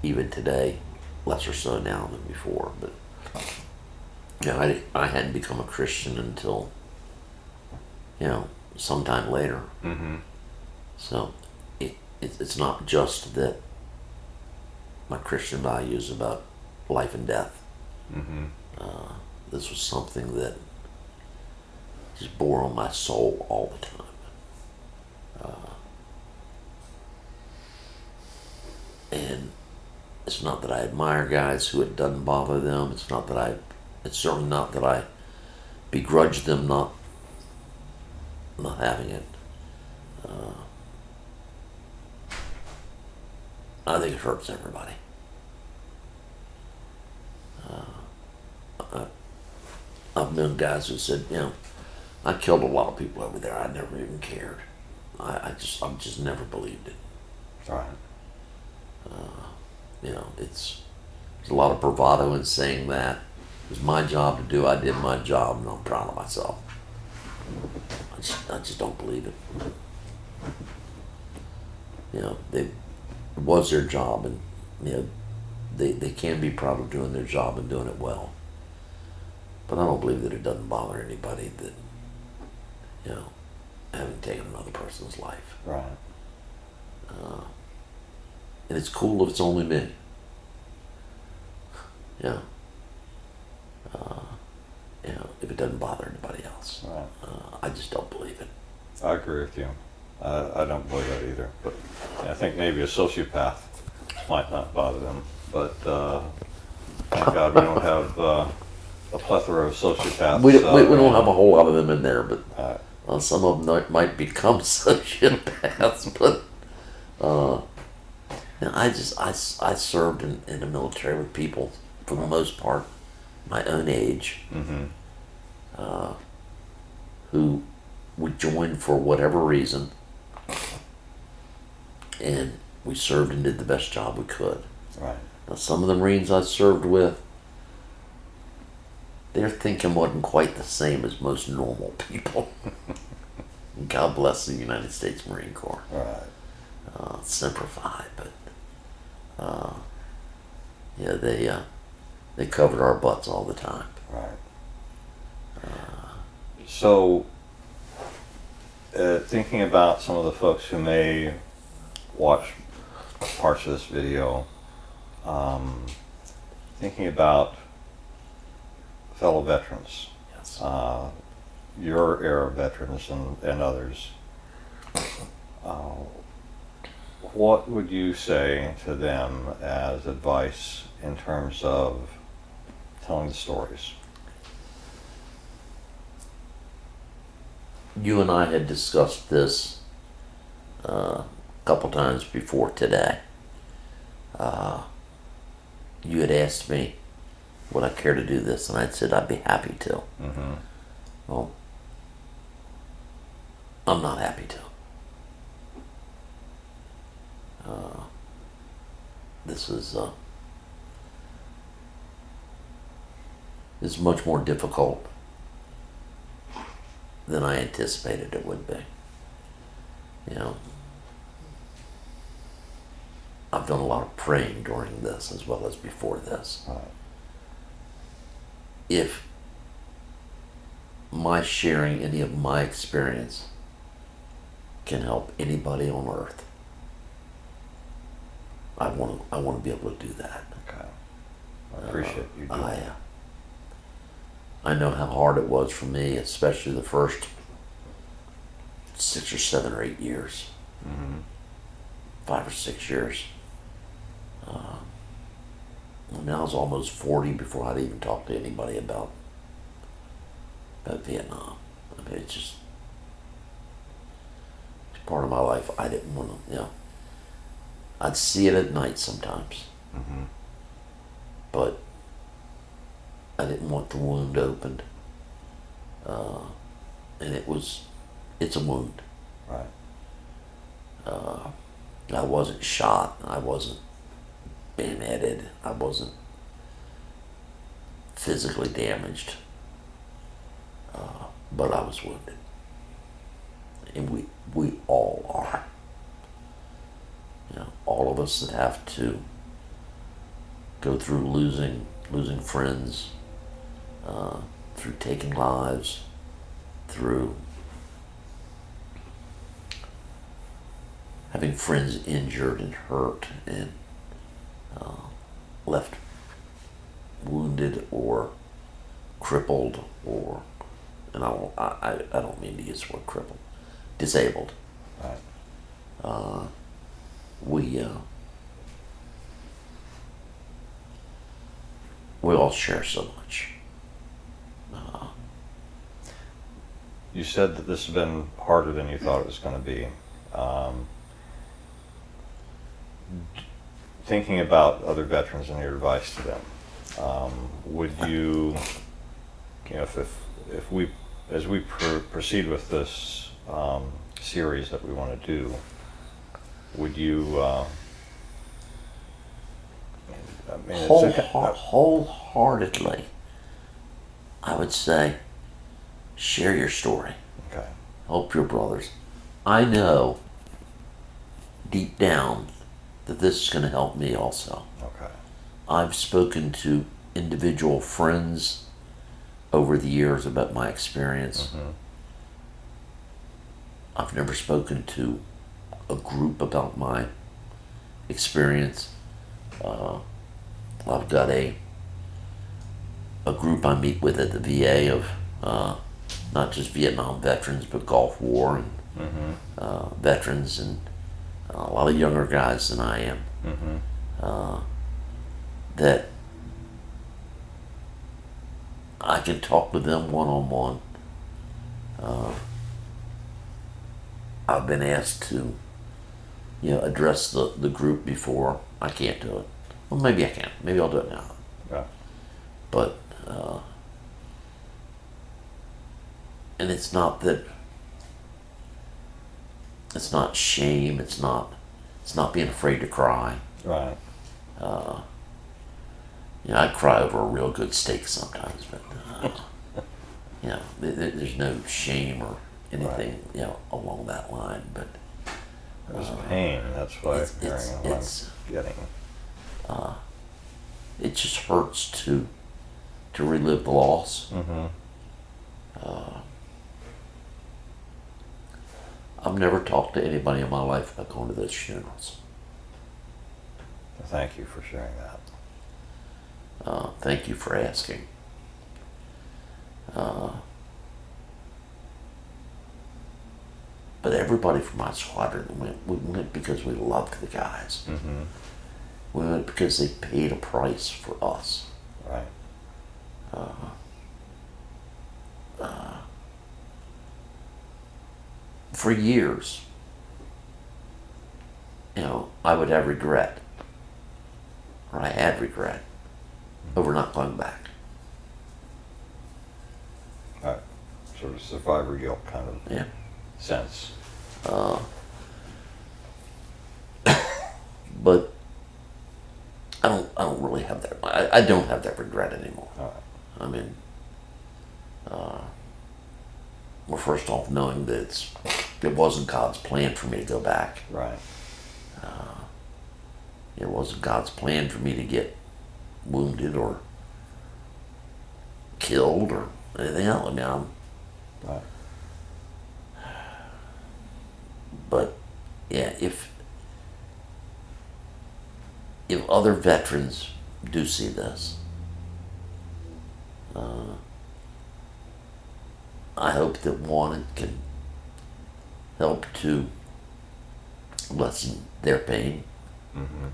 even today, lesser so now than before, but I hadn't become a Christian until sometime later. So it's not just that my Christian values about life and death. This was something that just bore on my soul all the time. And it's not that I admire guys who it doesn't bother them. It's certainly not that I begrudge them not having it. I think it hurts everybody. I've known guys who said, I killed a lot of people over there. I never even cared. I've just never believed it. Right. There's a lot of bravado in saying that. It was my job to do. I did my job, and I'm proud of myself. I just don't believe it. It was their job, and they can be proud of doing their job and doing it well. But I don't believe that it doesn't bother anybody that having taken another person's life. Right. And it's cool if it's only me. If it doesn't bother anybody else. Right. I just don't believe it. I agree with you. I don't believe that either. But I think maybe a sociopath might not bother them. But thank God we don't have a plethora of sociopaths. We don't have a whole lot of them in there, but Right. some of them might become sociopaths. But I served in the military with people, for the most part, my own age, who would join for whatever reason, and we served and did the best job we could. Right. Now, some of the Marines I served with, their thinking wasn't quite the same as most normal people. God bless the United States Marine Corps. Right. Semper Fi, but they covered our butts all the time. Right. So, thinking about some of the folks who may watch parts of this video, thinking about fellow veterans, Yes. your era veterans and others, what would you say to them as advice in terms of telling the stories? You and I had discussed this a couple times before today. you had asked me, would I care to do this? And I'd said I'd be happy to. Mm-hmm. Well, I'm not happy to. This is much more difficult than I anticipated it would be. You know, I've done a lot of praying during this as well as before this. Right. If my sharing any of my experience can help anybody on earth, I want to be able to do that. Okay. I appreciate you doing that. I know how hard it was for me, especially the first 6 or 7 or 8 years, Mm-hmm. 5 or 6 years. And I was almost 40 before I'd even talk to anybody about Vietnam. I mean, it's part of my life. I didn't want to, I'd see it at night sometimes, Mm-hmm. but I didn't want the wound opened. And it's a wound. Right. I wasn't shot. I wasn't bayoneted. I wasn't physically damaged. But I was wounded. And we all are. All of us that have to go through losing friends, through taking lives, through having friends injured and hurt and left wounded or crippled, or, and I don't mean to use the word crippled, disabled. Right. We all share so much. You said that this has been harder than you thought it was going to be. Thinking about other veterans and your advice to them, would you, if we, as we proceed with this series that we want to do, would you? Wholeheartedly, I would say, share your story. Okay. Help your brothers. I know deep down that this is going to help me also. Okay. I've spoken to individual friends over the years about my experience. Mm-hmm. I've never spoken to a group about my experience. I've got a group I meet with at the VA of not just Vietnam veterans, but Gulf War and Mm-hmm. veterans, and a lot of younger guys than I am. Mm-hmm. That I can talk with them one-on-one. I've been asked to, address the group before. I can't do it. Well, maybe I can. Maybe I'll do it now. Yeah. But, and it's not that, it's not shame. It's not being afraid to cry. Right. I cry over a real good steak sometimes, but there's no shame or anything, along that line. But There's pain. That's why I'm hearing what it's I'm getting. it just hurts to relive the loss. Mm-hmm. I've never talked to anybody in my life about going to those funerals. Thank you for sharing that. Thank you for asking. But everybody from my squadron went. We went because we loved the guys. Mm-hmm. We went because they paid a price for us. Right. For years, I would have regret or I had regret over not going back. Right. Sort of survivor guilt kind of Yeah. sense. But I don't really have that. I don't have that regret anymore. All right. I mean, well, first off, knowing that it wasn't God's plan for me to go back. Right. It wasn't God's plan for me to get wounded or killed or anything else. I mean, Right. but yeah, if other veterans do see this, I hope that one, it can help to lessen their pain, Mm-hmm.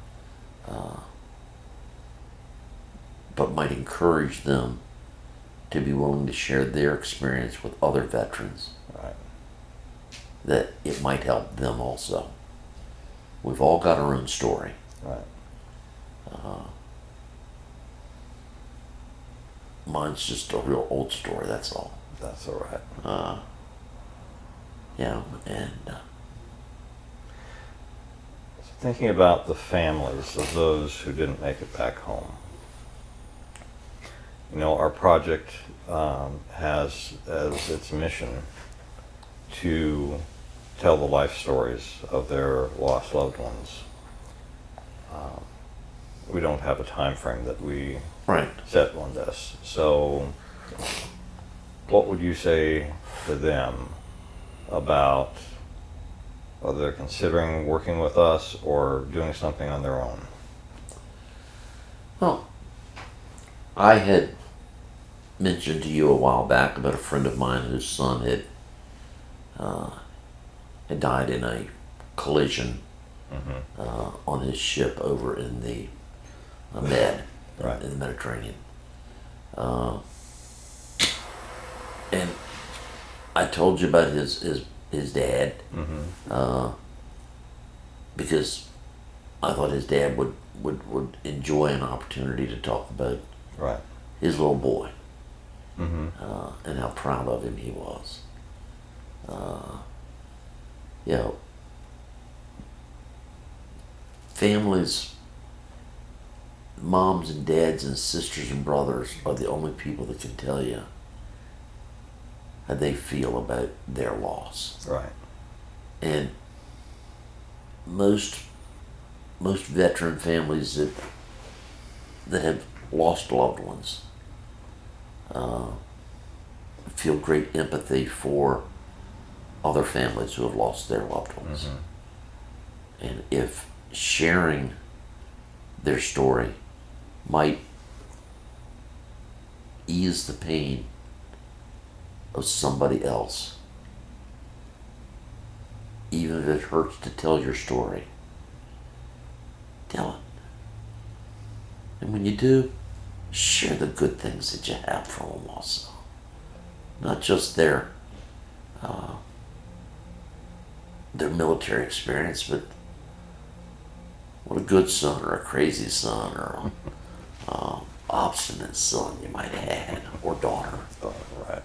but might encourage them to be willing to share their experience with other veterans, Right. that it might help them also. We've all got our own story. Right. Mine's just a real old story, that's all. That's all right. And Thinking about the families of those who didn't make it back home. You know, our project has as its mission to tell the life stories of their lost loved ones. We don't have a time frame that we right. set on this. So what would you say to them about whether they're considering working with us or doing something on their own? Well, I had mentioned to you a while back about a friend of mine whose son had died in a collision on his ship over in the Right. in the Mediterranean. And I told you about his dad because I thought his dad would enjoy an opportunity to talk about Right. his little boy Mm-hmm. and how proud of him he was. You know, families, moms and dads and sisters and brothers are the only people that can tell you how they feel about their loss. Right. And most veteran families that have lost loved ones feel great empathy for other families who have lost their loved ones. And if sharing their story might ease the pain of somebody else, even if it hurts to tell your story, tell it. And when you do, share the good things that you have from them also. Not just their military experience, but what a good son or a crazy son or a obstinate son you might have had, or daughter. Right.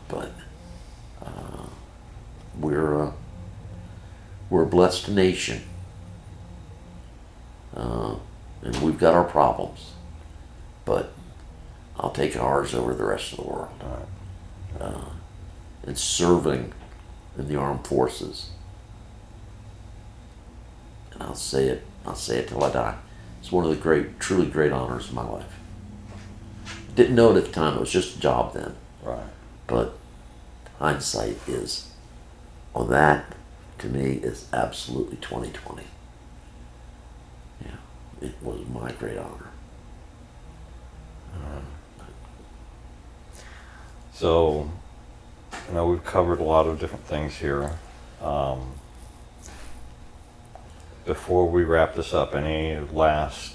But we're a blessed nation, and we've got our problems, but I'll take ours over the rest of the world. Right. And serving in the armed forces, and I'll say it till I die. It's one of the truly great honors of my life. Didn't know it at the time; it was just a job then. Right. But hindsight is, on that, to me, is absolutely 20/20. Yeah, it was my great honor. So, you know, we've covered a lot of different things here. Before we wrap this up, any last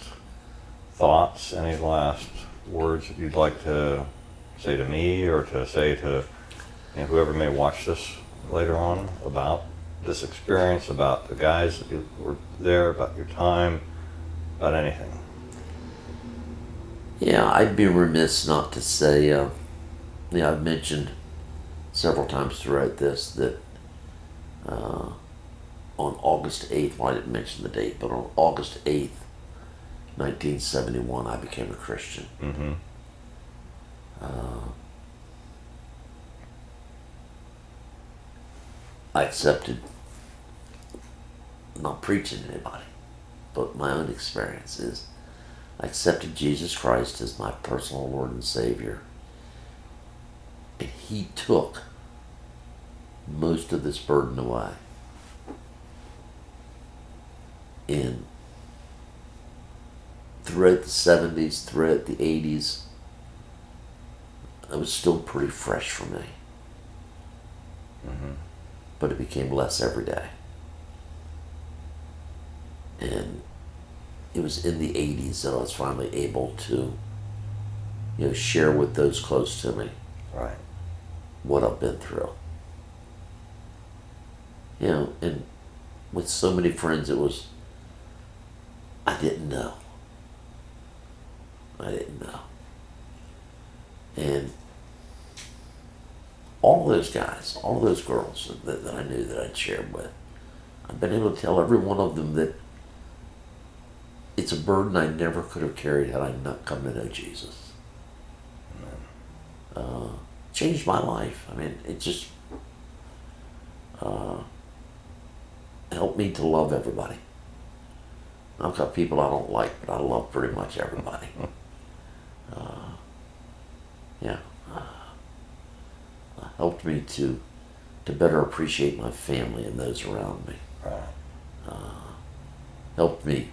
thoughts, any last words that you'd like to say to me or to say to whoever may watch this later on about this experience, about the guys that were there, about your time, about anything? Yeah, I'd be remiss not to say, I've mentioned several times throughout this that on August 8th, well, I didn't mention the date, but on August 8th, 1971, I became a Christian. Mm-hmm. I accepted, not preaching to anybody, but my own experience is I accepted Jesus Christ as my personal Lord and Savior. And He took most of this burden away. And throughout the 70s, throughout the 80s, it was still pretty fresh for me. Mm-hmm. But it became less every day. And it was in the 80s that I was finally able to, share with those close to me Right. what I've been through. And with so many friends, it was, I didn't know. I didn't know. And all those guys, all those girls that I knew that I'd shared with, I've been able to tell every one of them that it's a burden I never could have carried had I not come to know Jesus. Changed my life. I mean, it just helped me to love everybody. I've got people I don't like, but I love pretty much everybody. Yeah. Helped me to better appreciate my family and those around me. Right. Helped me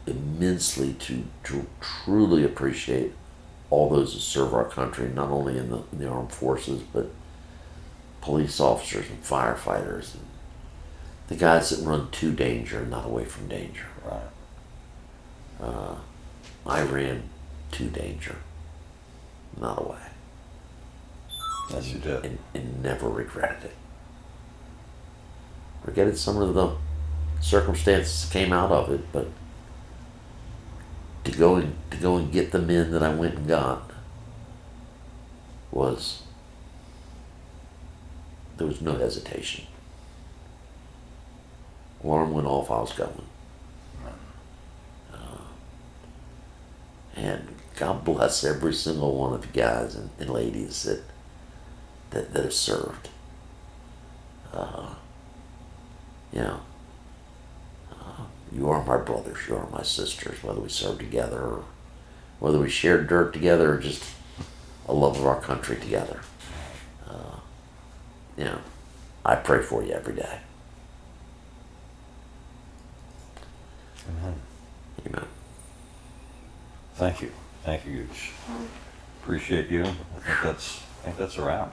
immensely to truly appreciate all those that serve our country, not only in the armed forces, but police officers and firefighters and the guys that run to danger and not away from danger. Right. I ran to danger, not away. Yes, you did. And never regretted it. Regretted some of the circumstances that came out of it, but to go and get the men that I went and got there was no hesitation. Alarm went off, I was going. And God bless every single one of you guys and ladies that have served. You are my brothers, you are my sisters, whether we served together or whether we shared dirt together or just a love of our country together. I pray for you every day. Amen. Amen. Thank you. Thank you, Gooch. Appreciate you. I think that's a wrap.